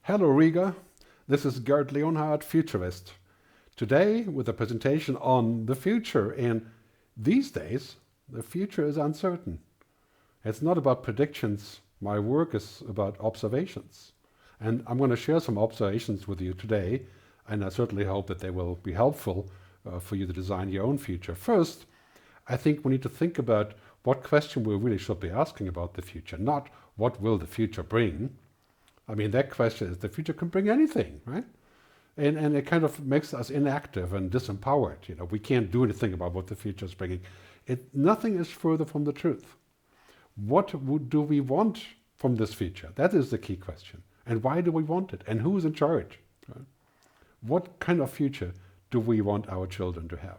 Hello Riga, this is Gerd Leonhard, Futurist. Today with a presentation on the future, and these days the future is uncertain. It's not about predictions, my work is about observations. And I'm going to share some observations with you today, and I certainly hope that they will be helpful for you to design your own future. First, I think we need to think about what question we really should be asking about the future, not what will the future bring. I mean, that question is, the future can bring anything, right? And it kind of makes us inactive and disempowered. You know, we can't do anything about what the future is bringing. Nothing is further from the truth. What do we want from this future? That is the key question. And why do we want it? And who's in charge? Right? What kind of future do we want our children to have?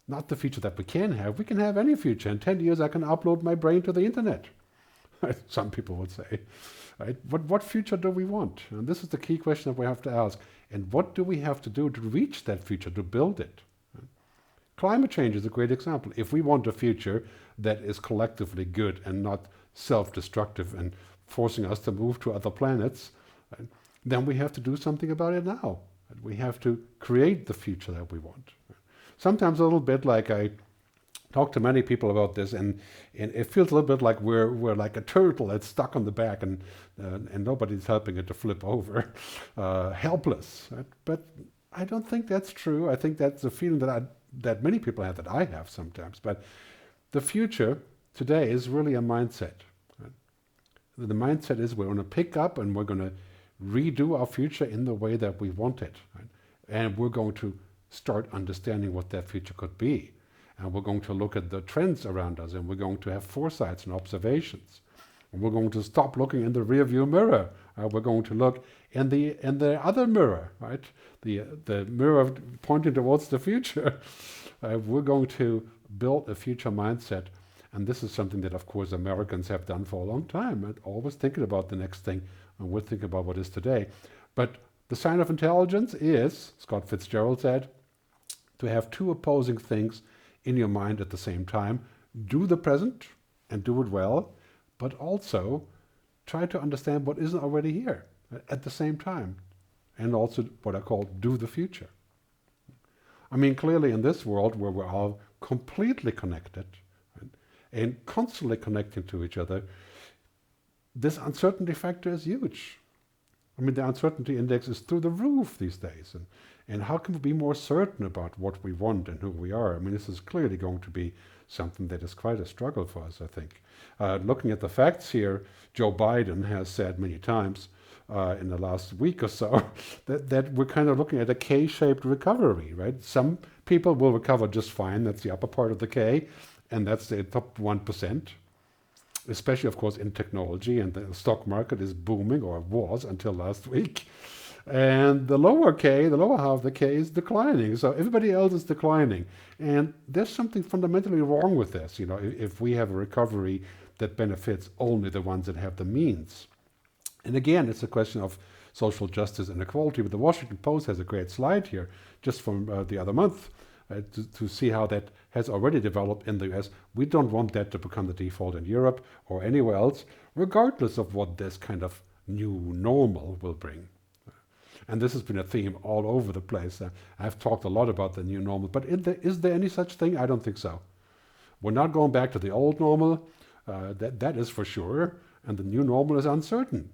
Not the future that we can have. We can have any future. In 10 years, I can upload my brain to the internet. Some people would say. Right? What future do we want? And this is the key question that we have to ask. And what do we have to do to reach that future, to build it? Right? Climate change is a great example. If we want a future that is collectively good and not self-destructive and forcing us to move to other planets, right, then we have to do something about it now. Right? We have to create the future that we want. Right? Sometimes a little bit like I talk to many people about this, and it feels a little bit like we're like a turtle that's stuck on the back, and nobody's helping it to flip over, helpless. Right? But I don't think that's true. I think that's a feeling that many people have, that I have sometimes. But the future today is really a mindset. Right? The mindset is we're going to pick up and we're going to redo our future in the way that we want it, right? And we're going to start understanding what that future could be. And we're going to look at the trends around us, and we're going to have foresights and observations. And we're going to stop looking in the rearview mirror. We're going to look in the other mirror, right? The mirror pointing towards the future. We're going to build a future mindset. And this is something that, of course, Americans have done for a long time, and always thinking about the next thing, and we're thinking about what is today. But the sign of intelligence is, Scott Fitzgerald said, to have two opposing things in your mind at the same time. Do the present and do it well, but also try to understand what isn't already here at the same time, and also what I call do the future. I mean, clearly in this world where we're all completely connected, right, and constantly connecting to each other, this uncertainty factor is huge. I mean, the uncertainty index is through the roof these days. And how can we be more certain about what we want and who we are? I mean, this is clearly going to be something that is quite a struggle for us, I think. Looking at the facts here, Joe Biden has said many times in the last week or so that we're kind of looking at a K-shaped recovery, right? Some people will recover just fine. That's the upper part of the K, and that's the top 1%. Especially, of course, in technology, and the stock market is booming, or was until last week. And the lower K, the lower half of the K, is declining. So everybody else is declining. And there's something fundamentally wrong with this, you know, if we have a recovery that benefits only the ones that have the means. And again, it's a question of social justice and equality. But the Washington Post has a great slide here, just from the other month, to see how that has already developed in the US. We don't want that to become the default in Europe or anywhere else, regardless of what this kind of new normal will bring. And this has been a theme all over the place. I've talked a lot about the new normal, but is there any such thing? I don't think so. We're not going back to the old normal, that is for sure, and the new normal is uncertain.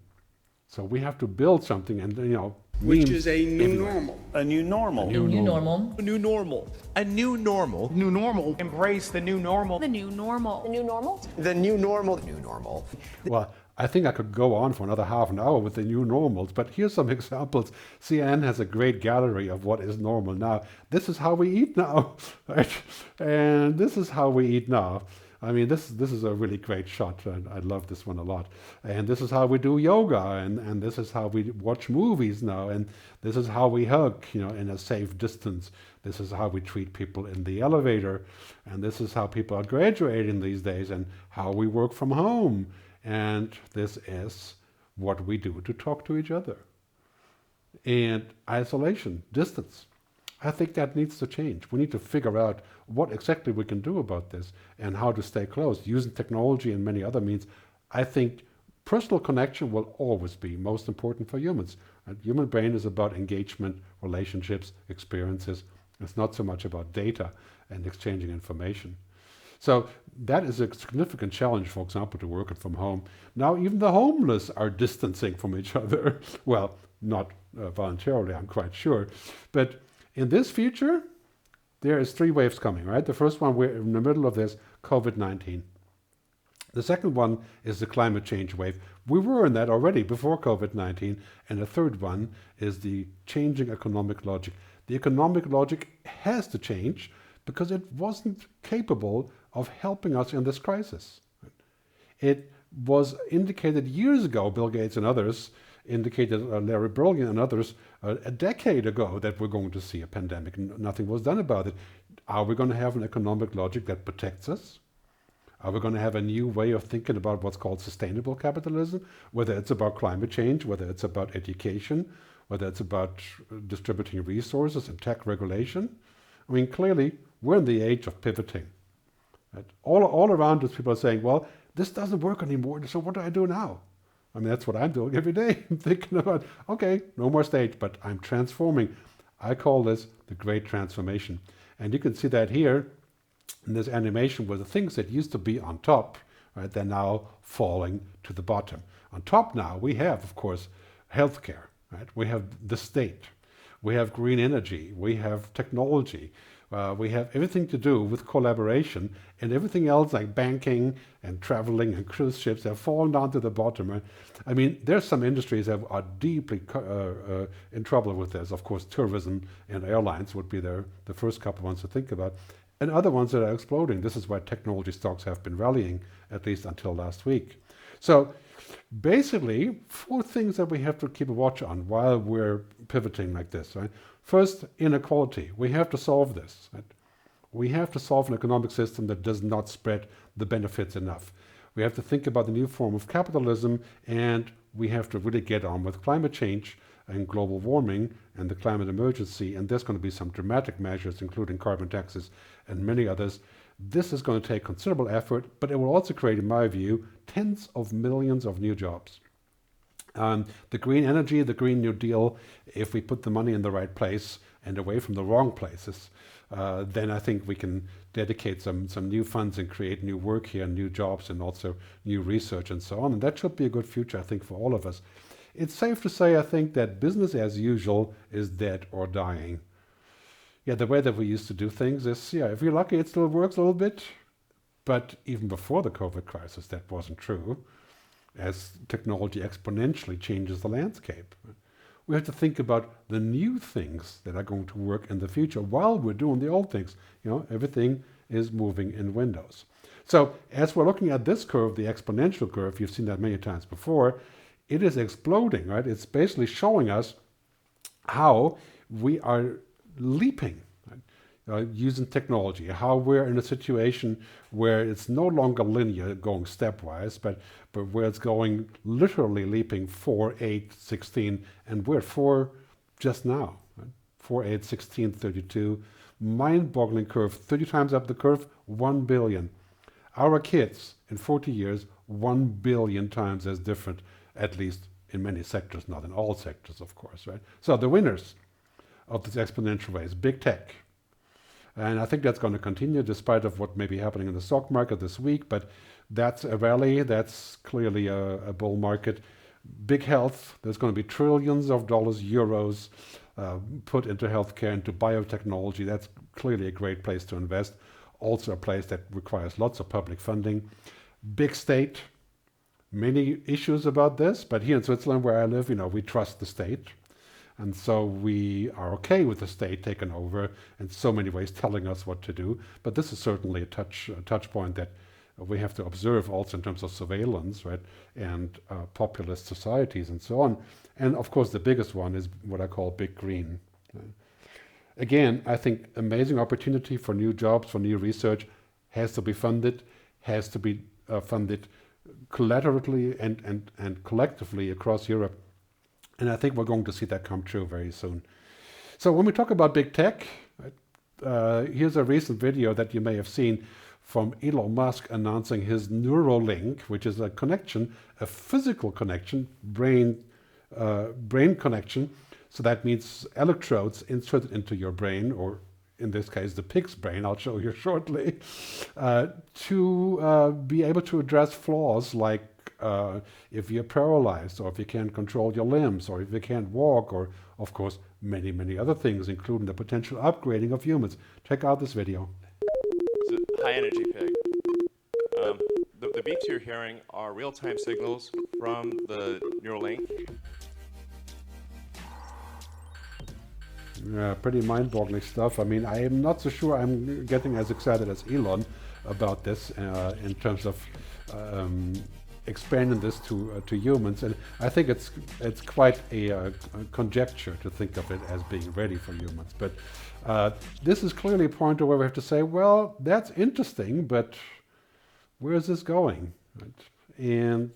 So we have to build something, and which is a new normal. A new normal. A new normal. A new normal. A new normal. New normal. Embrace the new normal. The new normal. The new normal? The new normal. New normal. Well, I think I could go on for another half an hour with the new normals, but here's some examples. CNN has a great gallery of what is normal now. This is how we eat now, right? And this is how we eat now. I mean, this is a really great shot, and I love this one a lot. And this is how we do yoga, and this is how we watch movies now, and this is how we hug, in a safe distance. This is how we treat people in the elevator, and this is how people are graduating these days, and how we work from home. And this is what we do to talk to each other. And isolation, distance. I think that needs to change. We need to figure out what exactly we can do about this and how to stay close, using technology and many other means. I think Personal connection will always be most important for humans. Human brain is about engagement, relationships, experiences. It's not so much about data and exchanging information. So that is a significant challenge, for example, to working from home. Now even the homeless are distancing from each other. Well, not voluntarily, I'm quite sure. But in this future, there is 3 waves coming, right? The first one, we're in the middle of this, COVID-19. The second one is the climate change wave. We were in that already before COVID-19. And the third one is the changing economic logic. The economic logic has to change because it wasn't capable of helping us in this crisis. It was indicated years ago, Bill Gates and others indicated, Larry Brilliant and others, a decade ago that we're going to see a pandemic. Nothing was done about it. Are we going to have an economic logic that protects us? Are we going to have a new way of thinking about what's called sustainable capitalism, whether it's about climate change, whether it's about education, whether it's about distributing resources and tech regulation? I mean, clearly, we're in the age of pivoting. Right? All around us, people are saying, well, this doesn't work anymore, so what do I do now? I mean, that's what I'm doing every day. I'm thinking about, okay, no more stage, but I'm transforming. I call this the Great Transformation. And you can see that here in this animation where the things that used to be on top, right, they're now falling to the bottom. On top now, we have, of course, healthcare, right? We have the state. We have green energy. We have technology. We have everything to do with collaboration, and everything else like banking and traveling and cruise ships have fallen down to the bottom. Right? I mean, there's some industries that are deeply in trouble with this. Of course, tourism and airlines would be the first couple ones to think about, and other ones that are exploding. This is why technology stocks have been rallying, at least until last week. So basically, 4 things that we have to keep a watch on while we're pivoting like this. Right? First, inequality. We have to solve this. Right? We have to solve an economic system that does not spread the benefits enough. We have to think about the new form of capitalism, and we have to really get on with climate change and global warming and the climate emergency. And there's going to be some dramatic measures, including carbon taxes and many others. This is going to take considerable effort, but it will also create, in my view, tens of millions of new jobs. The green energy, the Green New Deal, if we put the money in the right place and away from the wrong places, then I think we can dedicate some new funds and create new work here, new jobs, and also new research and so on. And that should be a good future, I think, for all of us. It's safe to say, I think, that business as usual is dead or dying. Yeah, the way that we used to do things is, yeah, if you're lucky, it still works a little bit. But even before the COVID crisis, that wasn't true, as technology exponentially changes the landscape. We have to think about the new things that are going to work in the future while we're doing the old things. You know, everything is moving in windows. So as we're looking at this curve, the exponential curve, you've seen that many times before, it is exploding, right? It's basically showing us how we are leaping, right? Using technology, how we're in a situation where it's no longer linear going stepwise, but where it's going literally leaping 4, 8, 16, and we're at 4 just now, right? 4, 8, 16, 32, mind-boggling curve, 30 times up the curve, 1 billion. Our kids in 40 years, 1 billion times as different, at least in many sectors, not in all sectors, of course, right? So the winners of this exponential race, big tech. And I think that's going to continue despite of what may be happening in the stock market this week, but that's a rally, that's clearly a bull market. Big health, there's going to be trillions of dollars, euros put into healthcare, into biotechnology. That's clearly a great place to invest. Also a place that requires lots of public funding. Big state, many issues about this, but here in Switzerland where I live, you know, we trust the state. And so we are okay with the state taking over in so many ways, telling us what to do. But this is certainly a touch point that we have to observe also in terms of surveillance, right? And populist societies and so on. And of course, the biggest one is what I call big green. Again, I think amazing opportunity for new jobs, for new research, has to be funded collaterally and collectively across Europe. And I think we're going to see that come true very soon. So when we talk about big tech, right, here's a recent video that you may have seen from Elon Musk announcing his Neuralink, which is a connection, a physical connection, brain connection. So that means electrodes inserted into your brain, or in this case, the pig's brain, I'll show you shortly, to be able to address flaws like if you're paralyzed, or if you can't control your limbs, or if you can't walk, or of course, many, many other things, including the potential upgrading of humans. Check out this video. It's a high energy pig. The beeps you're hearing are real-time signals from the Neuralink. Yeah, pretty mind-boggling stuff. I mean, I am not so sure I'm getting as excited as Elon about this in terms of expanding this to humans, and I think it's quite a conjecture to think of it as being ready for humans. But this is clearly a point where we have to say, well, that's interesting, but where is this going? Right? And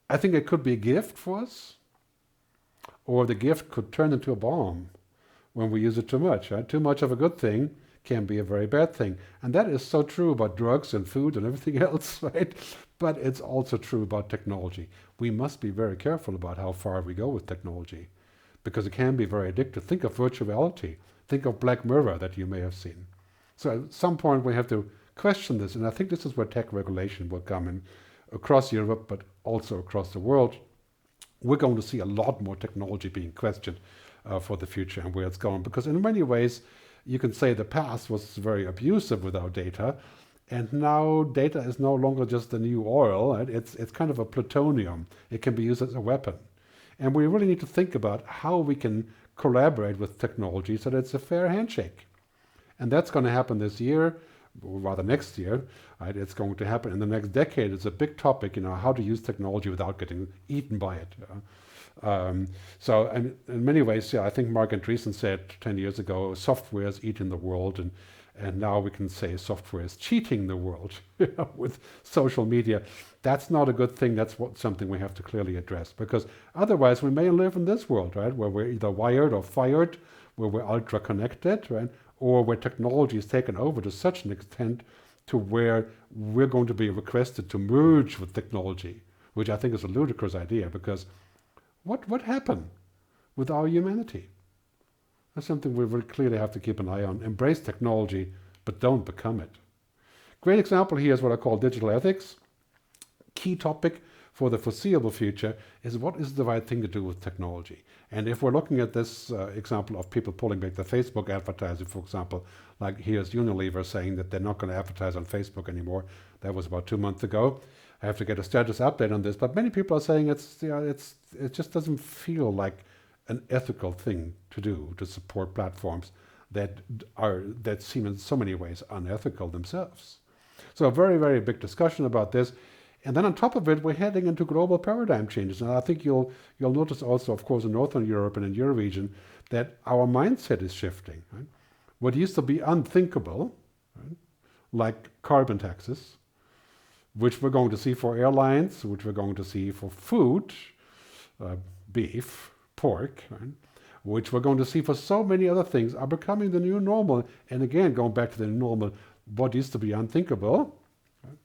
I think it could be a gift for us, or the gift could turn into a bomb when we use it too much. Right? Too much of a good thing can be a very bad thing. And that is so true about drugs and food and everything else, right? But it's also true about technology. We must be very careful about how far we go with technology, because it can be very addictive. Think of virtuality. Think of Black Mirror that you may have seen. So at some point we have to question this, and I think this is where tech regulation will come in across Europe, but also across the world. We're going to see a lot more technology being questioned for the future and where it's going, because in many ways you can say the past was very abusive with our data, and now data is no longer just the new oil. Right? It's kind of a plutonium. It can be used as a weapon, and we really need to think about how we can collaborate with technology so that it's a fair handshake. And that's going to happen this year, or rather next year. Right? It's going to happen in the next decade. It's a big topic, how to use technology without getting eaten by it. So and in many ways, I think Mark Andreessen said 10 years ago, software is eating the world, and now we can say software is cheating the world with social media. That's not a good thing. That's something we have to clearly address, because otherwise we may live in this world, right, where we're either wired or fired, where we're ultra connected, right, or where technology is taken over to such an extent to where we're going to be requested to merge with technology, which I think is a ludicrous idea, because what happened with our humanity? That's something we very clearly have to keep an eye on. Embrace technology, but don't become it. Great example here is what I call digital ethics. Key topic for the foreseeable future is what is the right thing to do with technology. And if we're looking at this example of people pulling back the Facebook advertising, for example, like here's Unilever saying that they're not going to advertise on Facebook anymore. That was about 2 months ago. I have to get a status update on this, but many people are saying it just doesn't feel like an ethical thing to do, to support platforms that seem in so many ways unethical themselves. So a very, very big discussion about this. And then on top of it, we're heading into global paradigm changes. And I think you'll notice also, of course, in Northern Europe and in your region, that our mindset is shifting. Right? What used to be unthinkable, right, like carbon taxes, which we're going to see for airlines, which we're going to see for food, beef, pork, right, which we're going to see for so many other things, are becoming the new normal. And again, going back to the new normal, what used to be unthinkable, right,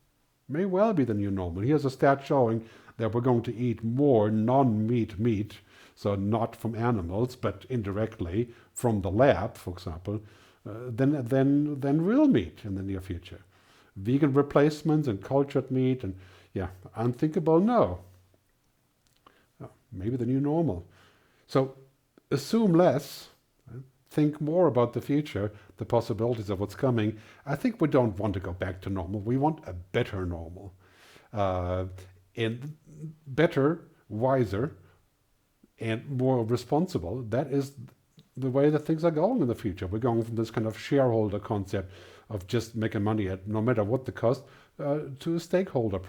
may well be the new normal. Here's a stat showing that we're going to eat more non-meat meat, so not from animals, but indirectly from the lab, for example, than real meat in the near future. Vegan replacements and cultured meat, and unthinkable, no. Maybe the new normal. So assume less, right? Think more about the future, the possibilities of what's coming. I think we don't want to go back to normal. We want a better normal. And better, wiser, and more responsible. That is the way that things are going in the future. We're going from this kind of shareholder concept of just making money at no matter what the cost, to a stakeholder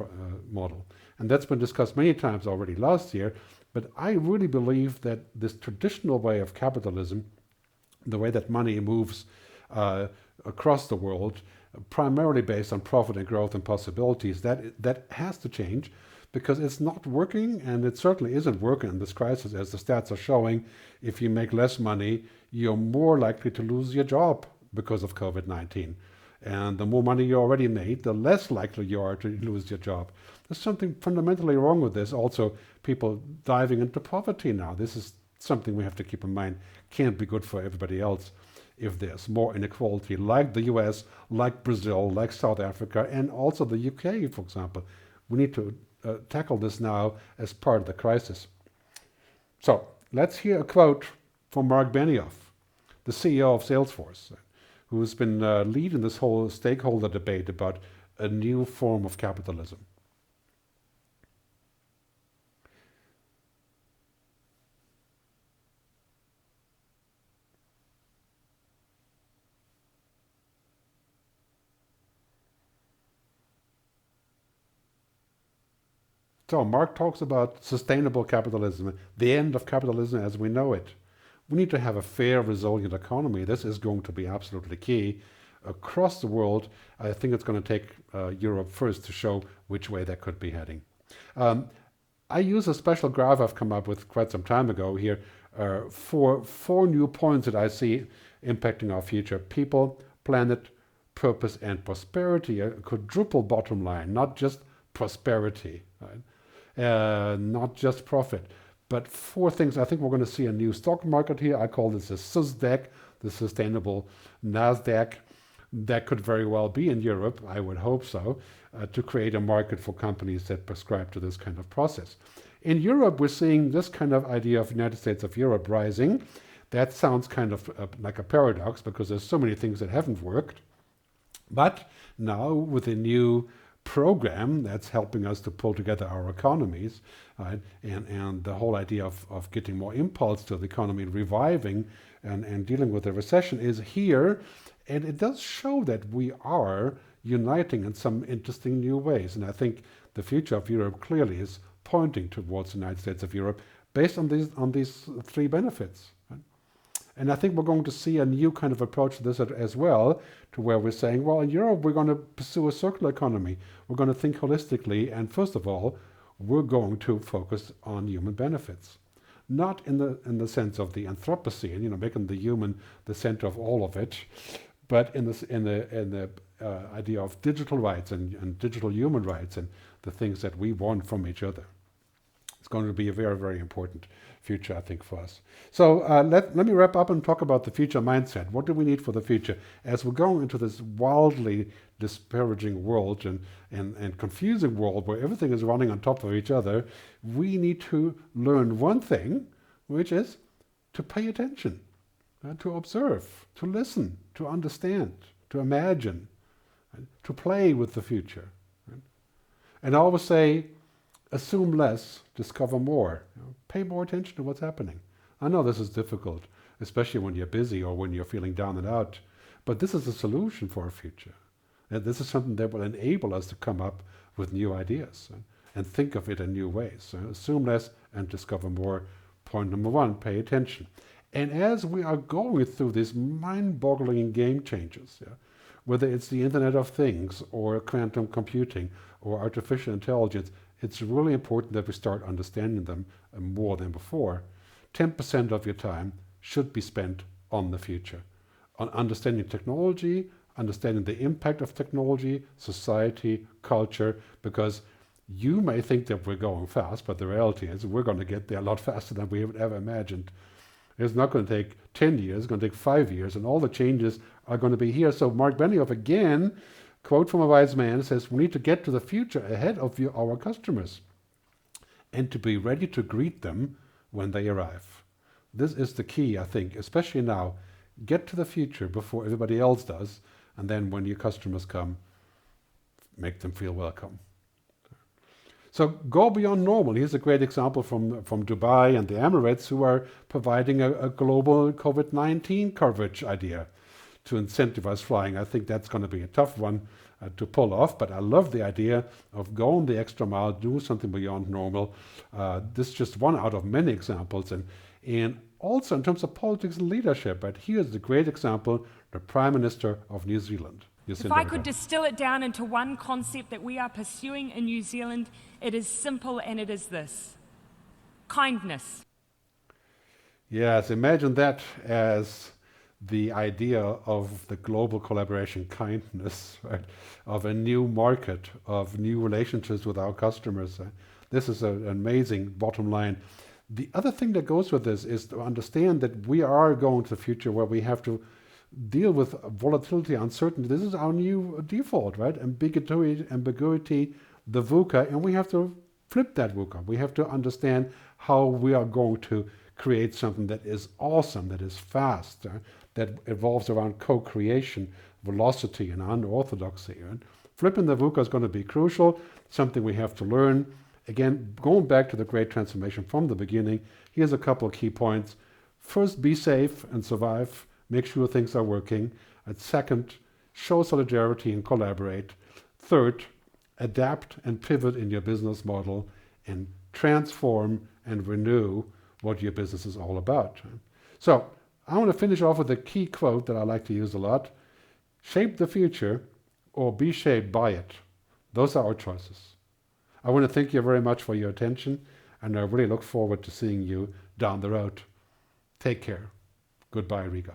model. And that's been discussed many times already last year, but I really believe that this traditional way of capitalism, the way that money moves across the world, primarily based on profit and growth and possibilities, that has to change, because it's not working, and it certainly isn't working in this crisis, as the stats are showing. If you make less money, you're more likely to lose your job because of COVID-19. And the more money you already made, the less likely you are to lose your job. There's something fundamentally wrong with this. Also, people diving into poverty now. This is something we have to keep in mind. Can't be good for everybody else if there's more inequality, like the US, like Brazil, like South Africa, and also the UK, for example. We need to tackle this now as part of the crisis. So let's hear a quote from Mark Benioff, the CEO of Salesforce, who's been leading this whole stakeholder debate about a new form of capitalism. So Mark talks about sustainable capitalism, the end of capitalism as we know it. We need to have a fair, resilient economy. This is going to be absolutely key. Across the world, I think it's going to take Europe first to show which way that could be heading. I use a special graph I've come up with quite some time ago here for 4 new points that I see impacting our future. People, planet, purpose, and prosperity. A quadruple bottom line, not just prosperity, right? Not just profit, but 4 things. I think we're going to see a new stock market here. I call this a SUSDAC, the sustainable NASDAQ. That could very well be in Europe, I would hope so, to create a market for companies that prescribe to this kind of process. In Europe, we're seeing this kind of idea of United States of Europe rising. That sounds kind of like a paradox because there's so many things that haven't worked. But now with a new program that's helping us to pull together our economies, right? And the whole idea of getting more impulse to the economy, reviving and dealing with the recession is here. And it does show that we are uniting in some interesting new ways. And I think the future of Europe clearly is pointing towards the United States of Europe based on these 3 benefits. Right? And I think we're going to see a new kind of approach to this as well, to where we're saying, well, in Europe, we're going to pursue a circular economy. We're going to think holistically. And first of all, we're going to focus on human benefits. Not in the sense of the Anthropocene, making the human the center of all of it, but in the idea of digital rights and digital human rights and the things that we want from each other. It's going to be a very, very important future, I think, for us. So let me wrap up and talk about the future mindset. What do we need for the future? As we're going into this wildly disparaging world and confusing world where everything is running on top of each other, we need to learn one thing, which is to pay attention, to observe, to listen, to understand, to imagine, to play with the future. Right? And I always say, assume less, discover more. Pay more attention to what's happening. I know this is difficult, especially when you're busy or when you're feeling down and out, but this is a solution for our future. And this is something that will enable us to come up with new ideas and think of it in new ways. So assume less and discover more. Point number 1, pay attention. And as we are going through these mind-boggling game changers, whether it's the Internet of Things or quantum computing or artificial intelligence, it's really important that we start understanding them more than before. 10% of your time should be spent on the future, on understanding technology, understanding the impact of technology, society, culture, because you may think that we're going fast, but the reality is we're going to get there a lot faster than we ever imagined. It's not going to take 10 years, it's going to take 5 years, and all the changes are going to be here. So Mark Benioff, again, quote from a wise man, says, we need to get to the future ahead of our customers and to be ready to greet them when they arrive. This is the key, I think, especially now. Get to the future before everybody else does, and then when your customers come, make them feel welcome. So go beyond normal. Here's a great example from Dubai and the Emirates, who are providing a global COVID-19 coverage idea to incentivize flying. I think that's going to be a tough one to pull off, but I love the idea of going the extra mile, do something beyond normal. This is just one out of many examples. And also in terms of politics and leadership, but here's the great example, the Prime Minister of New Zealand. If I could distill it down into one concept that we are pursuing in New Zealand, it is simple, and it is this: kindness. Yes, imagine that as the idea of the global collaboration kindness, right? Of a new market, of new relationships with our customers. This is an amazing bottom line. The other thing that goes with this is to understand that we are going to the future where we have to deal with volatility, uncertainty. This is our new default, right? Ambiguity, the VUCA, and we have to flip that VUCA. We have to understand how we are going to create something that is awesome, that is fast, that evolves around co-creation, velocity, and unorthodoxy. Right? Flipping the VUCA is going to be crucial, something we have to learn. Again, going back to the great transformation from the beginning, here's a couple of key points. First, be safe and survive. Make sure things are working. And second, show solidarity and collaborate. Third, adapt and pivot in your business model and transform and renew what your business is all about. So I want to finish off with a key quote that I like to use a lot. Shape the future or be shaped by it. Those are our choices. I want to thank you very much for your attention, and I really look forward to seeing you down the road. Take care. Goodbye, Riga.